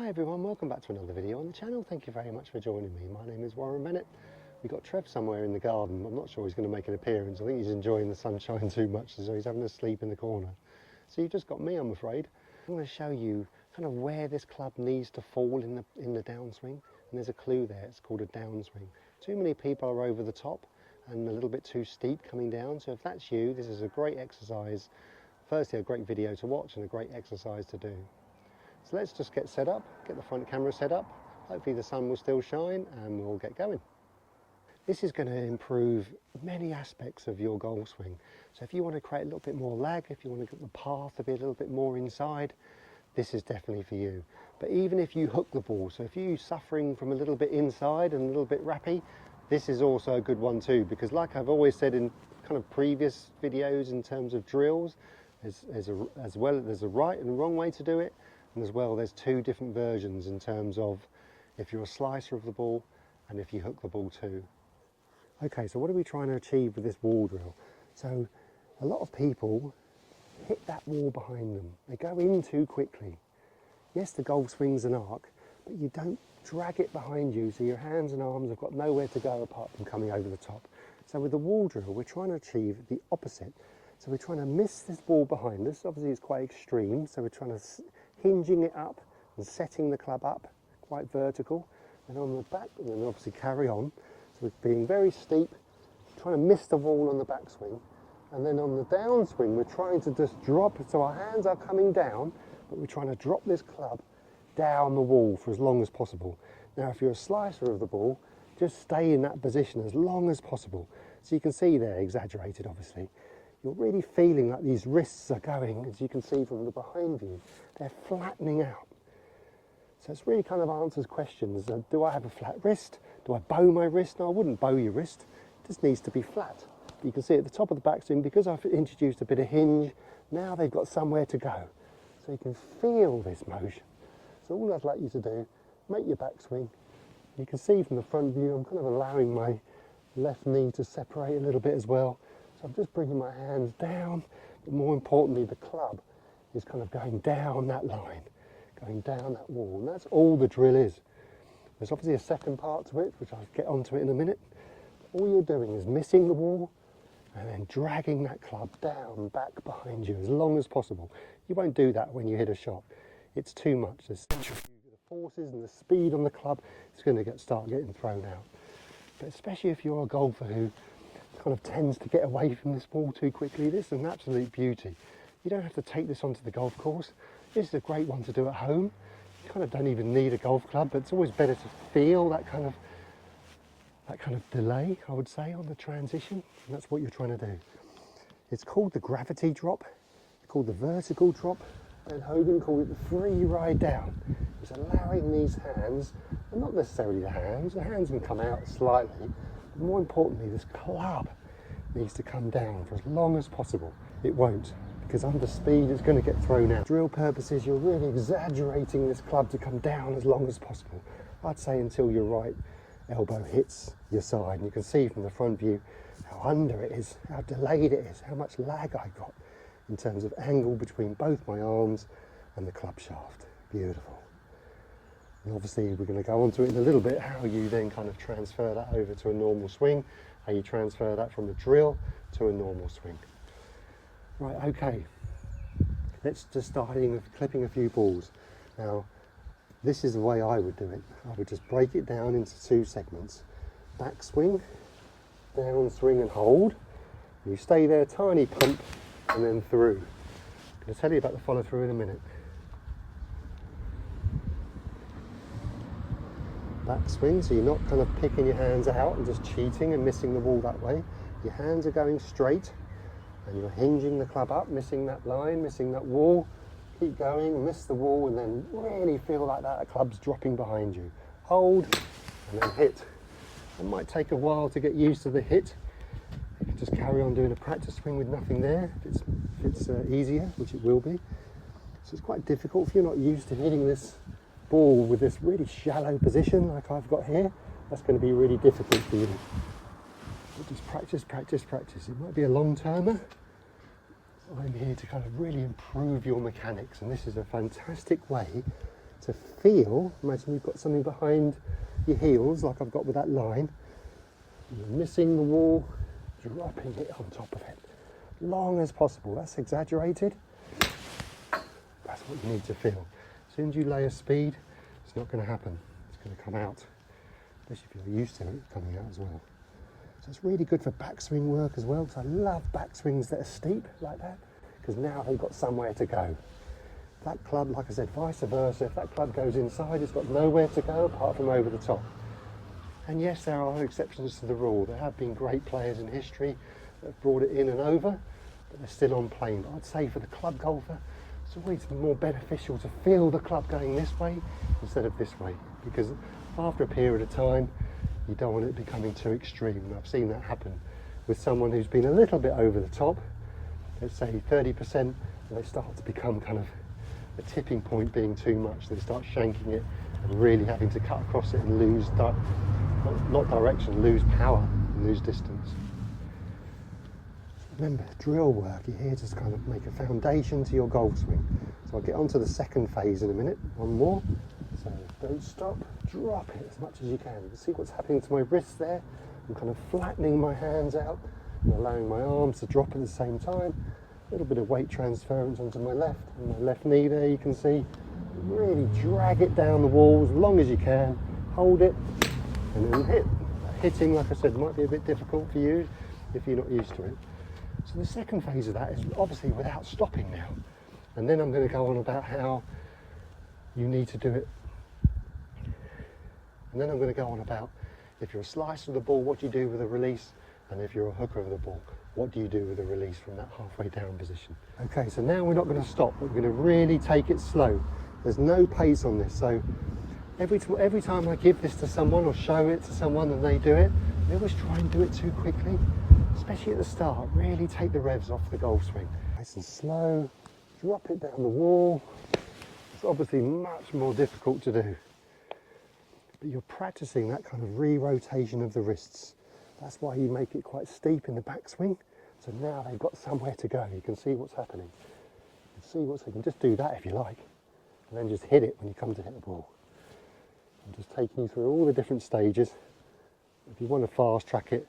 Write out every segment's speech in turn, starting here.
Hi everyone, welcome back to another video on the channel. Thank you very much for joining me. My name is Warren Bennett. We've got Trev somewhere in the garden. I'm not sure he's going to make an appearance. I think he's enjoying the sunshine too much, so he's having a sleep in the corner. So you've just got me, I'm afraid. I'm going to show you kind of where this club needs to fall in the downswing. And there's a clue there, it's called a downswing. Too many people are over the top and a little bit too steep coming down. So if that's you, this is a great exercise. Firstly, a great video to watch and a great exercise to do. So let's just get set up, get the front camera set up. Hopefully the sun will still shine and we'll get going. This is going to improve many aspects of your golf swing. So if you want to create a little bit more lag, if you want to get the path to be a little bit more inside, this is definitely for you. But even if you hook the ball, so if you're suffering from a little bit inside and a little bit rappy, this is also a good one too, because like I've always said in kind of previous videos in terms of drills, there's a right and wrong way to do it. And as well, there's two different versions in terms of if you're a slicer of the ball and if you hook the ball too. Okay, so what are we trying to achieve with this wall drill? So a lot of people hit that wall behind them. They go in too quickly. Yes, the golf swing's an arc, but you don't drag it behind you so your hands and arms have got nowhere to go apart from coming over the top. So with the wall drill, we're trying to achieve the opposite. So we're trying to miss this ball behind us. Obviously it's quite extreme, so we're trying to hinging it up and setting the club up quite vertical, and on the back, and then obviously carry on. So we're being very steep, trying to miss the wall on the backswing, and then on the downswing we're trying to just drop, so our hands are coming down, but we're trying to drop this club down the wall for as long as possible. Now if you're a slicer of the ball, just stay in that position as long as possible. So you can see there, exaggerated obviously, you're really feeling like these wrists are going, as you can see from the behind view, they're flattening out. So it's really kind of answers questions. Do I have a flat wrist? Do I bow my wrist? No, I wouldn't bow your wrist. It just needs to be flat. You can see at the top of the backswing, because I've introduced a bit of hinge, now they've got somewhere to go. So you can feel this motion. So all I'd like you to do, make your backswing. You can see from the front view, I'm kind of allowing my left knee to separate a little bit as well. So I'm just bringing my hands down, but more importantly, the club is kind of going down that line, going down that wall, and that's all the drill is. There's obviously a second part to it, which I'll get onto it in a minute. All you're doing is missing the wall and then dragging that club down back behind you as long as possible. You won't do that when you hit a shot. It's too much. The forces and the speed on the club is going to start getting thrown out. But especially if you're a golfer who kind of tends to get away from this ball too quickly, this is an absolute beauty. You don't have to take this onto the golf course. This is a great one to do at home. You kind of don't even need a golf club, but it's always better to feel that kind of delay, I would say, on the transition. And that's what you're trying to do. It's called the gravity drop. It's called the vertical drop. And Hogan called it the free ride down. It's allowing these hands, and not necessarily the hands can come out slightly, but more importantly, this club needs to come down for as long as possible. It won't, because under speed it's going to get thrown out. Drill purposes, you're really exaggerating this club to come down as long as possible. I'd say until your right elbow hits your side. And you can see from the front view how under it is, how delayed it is, how much lag I got in terms of angle between both my arms and the club shaft. Beautiful. And obviously we're going to go on to it in a little bit, how you then kind of transfer that over to a normal swing, how you transfer that from a drill to a normal swing. Right, okay, let's just start with clipping a few balls. Now, this is the way I would do it. I would just break it down into two segments. Backswing, downswing and hold. You stay there, tiny pump, and then through. I'm going to tell you about the follow through in a minute. Backswing, so you're not kind of picking your hands out and just cheating and missing the wall that way. Your hands are going straight and you're hinging the club up, missing that line, missing that wall. Keep going, miss the wall, and then really feel like that club's dropping behind you. Hold and then hit. It might take a while to get used to the hit. You can just carry on doing a practice swing with nothing there if it's easier, which it will be. So it's quite difficult if you're not used to hitting this ball with this really shallow position like I've got here. That's going to be really difficult for you. But just practice, practice, practice. It might be a long-termer. I'm here to kind of really improve your mechanics, and this is a fantastic way to feel, imagine you've got something behind your heels like I've got with that line, you're missing the wall, dropping it on top of it, long as possible. That's exaggerated. That's what you need to feel. As soon as you lay a speed, it's not going to happen. It's going to come out, especially if you're used to it coming out as well. So it's really good for backswing work as well, because I love backswings that are steep like that, because now they've got somewhere to go. That club, like I said, vice versa, if that club goes inside, it's got nowhere to go apart from over the top. And yes, there are exceptions to the rule. There have been great players in history that have brought it in and over, but they're still on plane. But I'd say for the club golfer, it's always more beneficial to feel the club going this way instead of this way, because after a period of time, you don't want it becoming too extreme. And I've seen that happen with someone who's been a little bit over the top, let's say 30%, and they start to become kind of a tipping point being too much. They start shanking it and really having to cut across it and lose, not direction, lose power and lose distance. Remember, drill work, you're here to kind of make a foundation to your golf swing. So I'll get on to the second phase in a minute, one more. So don't stop, drop it as much as you can. You can see what's happening to my wrists there. I'm kind of flattening my hands out and allowing my arms to drop at the same time. A little bit of weight transference onto my left, and my left knee there you can see. Really drag it down the wall as long as you can, hold it, and then hit. Hitting, like I said, might be a bit difficult for you if you're not used to it. So the second phase of that is obviously without stopping now. And then I'm going to go on about how you need to do it. And then I'm going to go on about if you're a slicer of the ball, what do you do with a release? And if you're a hooker of the ball, what do you do with a release from that halfway down position? Okay, so now we're not going to stop. We're going to really take it slow. There's no pace on this. So every time I give this to someone or show it to someone and they do it, they always try and do it too quickly, especially at the start. Really take the revs off the golf swing. Nice and slow, drop it down the wall. It's obviously much more difficult to do, but you're practicing that kind of re-rotation of the wrists. That's why you make it quite steep in the backswing. So now they've got somewhere to go. You can see what's happening. You can just do that if you like, and then just hit it when you come to hit the ball. I'm just taking you through all the different stages. If you want to fast track it,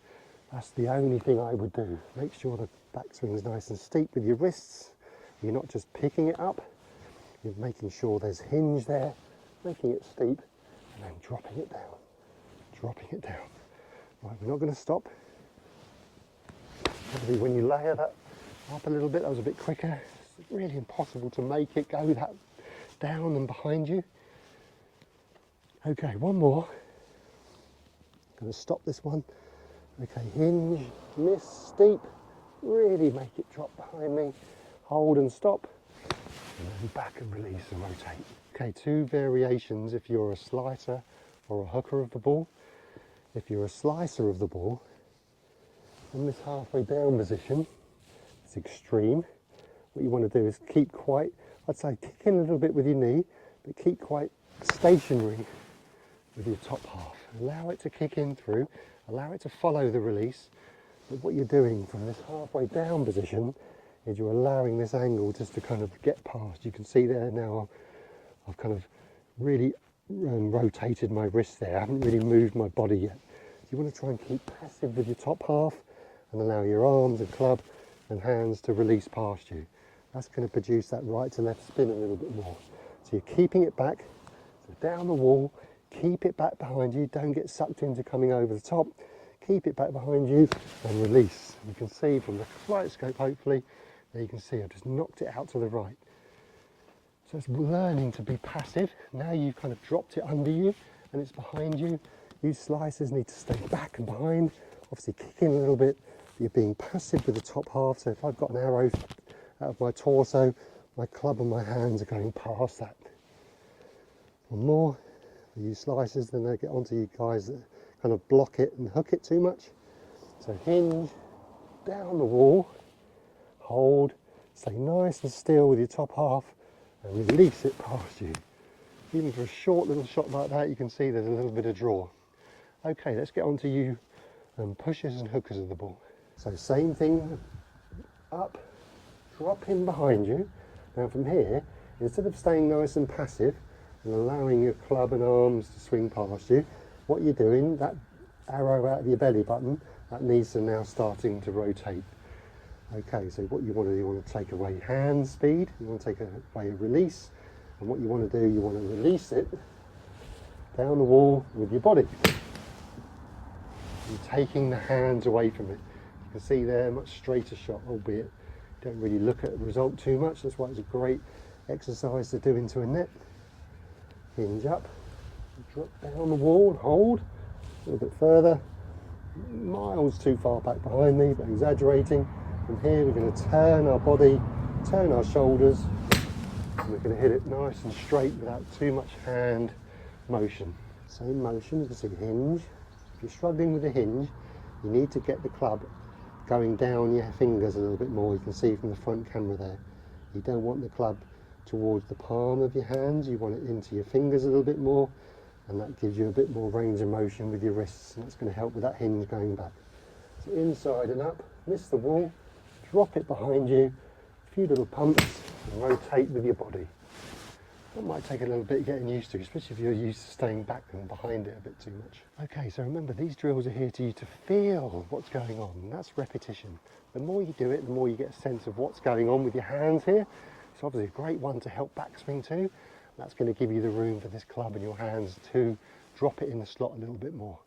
that's the only thing I would do. Make sure the backswing is nice and steep with your wrists. You're not just picking it up. You're making sure there's hinge there, making it steep, and then dropping it down. Dropping it down. Right, we're not going to stop. Obviously, when you layer that up a little bit, that was a bit quicker. It's really impossible to make it go that down and behind you. Okay, one more. I'm going to stop this one. Okay, hinge, miss, steep. Really make it drop behind me. Hold and stop. And then back and release and rotate. Okay, two variations if you're a slicer or a hooker of the ball. If you're a slicer of the ball, in this halfway down position, it's extreme. What you want to do is keep quite, I'd say kick in a little bit with your knee, but keep quite stationary with your top half. Allow it to kick in through, allow it to follow the release, but what you're doing from this halfway down position is you're allowing this angle just to kind of get past. You can see there now I've kind of really rotated my wrist there. I haven't really moved my body yet. So you want to try and keep passive with your top half and allow your arms and club and hands to release past you. That's going to produce that right to left spin a little bit more. So you're keeping it back, so down the wall, keep it back behind you, don't get sucked into coming over the top, keep it back behind you and release. You can see from the flight scope hopefully, there you can see I've just knocked it out to the right. So it's learning to be passive. Now you've kind of dropped it under you and it's behind you. You slicers need to stay back and behind, obviously kick in a little bit. You're being passive with the top half, so if I've got an arrow out of my torso, my club and my hands are going past that. One more. For you slicers, then they get onto you guys that kind of block it and hook it too much. So hinge, down the wall, hold, stay nice and still with your top half, and release it past you. Even for a short little shot like that, you can see there's a little bit of draw. Okay, let's get on to you pushers and hookers of the ball. So same thing, up, drop in behind you. Now from here, instead of staying nice and passive, and allowing your club and arms to swing past you. What you're doing, that arrow out of your belly button, that needs to now starting to rotate. Okay, so what you want to do, you want to take away hand speed, you want to take away release, and what you want to do, you want to release it down the wall with your body. You're taking the hands away from it. You can see there, much straighter shot, albeit you don't really look at the result too much. That's why it's a great exercise to do into a net. Hinge up, drop down the wall, hold, a little bit further, miles too far back behind me, but exaggerating. From here we're going to turn our body, turn our shoulders, and we're going to hit it nice and straight without too much hand motion. Same motion, you can see hinge. If you're struggling with the hinge, you need to get the club going down your fingers a little bit more. You can see from the front camera there. You don't want the club towards the palm of your hands, you want it into your fingers a little bit more, and that gives you a bit more range of motion with your wrists, and that's going to help with that hinge going back. So inside and up, miss the wall, drop it behind you, a few little pumps, and rotate with your body. That might take a little bit getting used to, especially if you're used to staying back and behind it a bit too much. Okay, so remember, these drills are here to you to feel what's going on, and that's repetition. The more you do it, the more you get a sense of what's going on with your hands here. It's obviously a great one to help backswing too. That's going to give you the room for this club and your hands to drop it in the slot a little bit more.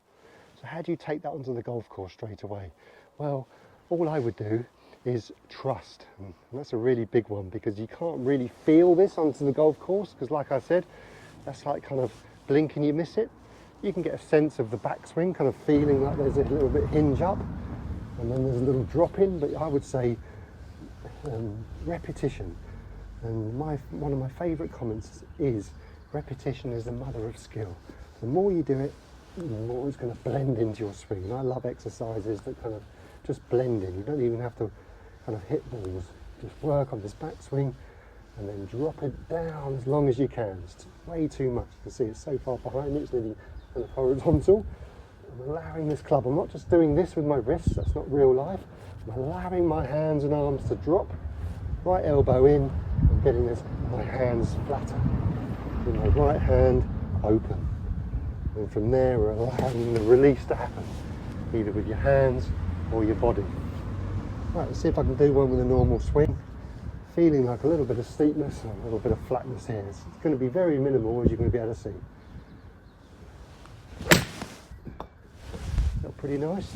So how do you take that onto the golf course straight away? Well, all I would do is trust, and that's a really big one, because you can't really feel this onto the golf course, because like I said, that's like kind of blink and you miss it. You can get a sense of the backswing, kind of feeling like there's a little bit hinge up, and then there's a little drop in, but I would say repetition. And one of my favourite comments is, repetition is the mother of skill. The more you do it, the more it's going to blend into your swing. And I love exercises that kind of just blend in. You don't even have to kind of hit balls. Just work on this backswing and then drop it down as long as you can. It's way too much. You can see it's so far behind me, it's nearly kind of horizontal. I'm allowing this club, I'm not just doing this with my wrists, that's not real life. I'm allowing my hands and arms to drop, right elbow in, and getting my hands flatter. With my right hand open. And from there we're allowing the release to happen, either with your hands or your body. Right, let's see if I can do one with a normal swing. Feeling like a little bit of steepness and a little bit of flatness here. It's going to be very minimal, as you're going to be able to see. Not pretty nice.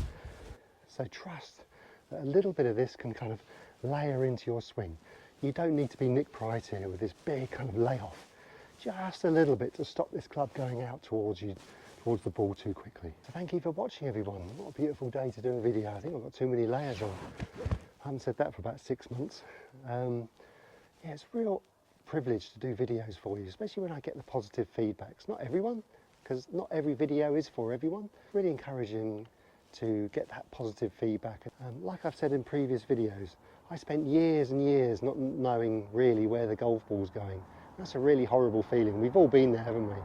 So trust that a little bit of this can kind of layer into your swing. You don't need to be Nick Price here with this big kind of layoff. Just a little bit to stop this club going out towards you, towards the ball too quickly. So thank you for watching, everyone. What a beautiful day to do a video. I think I've got too many layers on. I haven't said that for about 6 months. Yeah, it's a real privilege to do videos for you, especially when I get the positive feedbacks. Not everyone, because not every video is for everyone. Really encouraging to get that positive feedback. Like I've said in previous videos, I spent years and years not knowing really where the golf ball's going. That's a really horrible feeling. We've all been there, haven't we?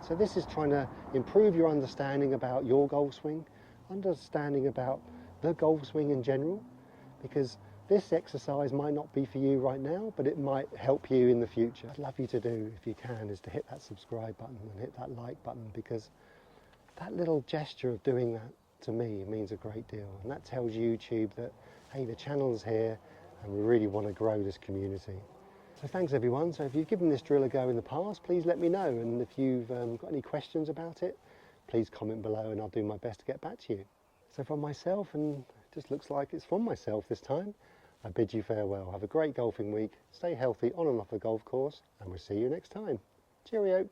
So this is trying to improve your understanding about your golf swing, understanding about the golf swing in general, because this exercise might not be for you right now, but it might help you in the future. I'd love you to do, if you can, is to hit that subscribe button and hit that like button, because that little gesture of doing that to me means a great deal. And that tells YouTube that, hey, the channel's here and we really want to grow this community. So thanks everyone. So if you've given this drill a go in the past, please let me know. And if you've got any questions about it, please comment below and I'll do my best to get back to you. So from myself, and it just looks like it's from myself this time, I bid you farewell. Have a great golfing week. Stay healthy on and off the golf course, and we'll see you next time. Cheerio.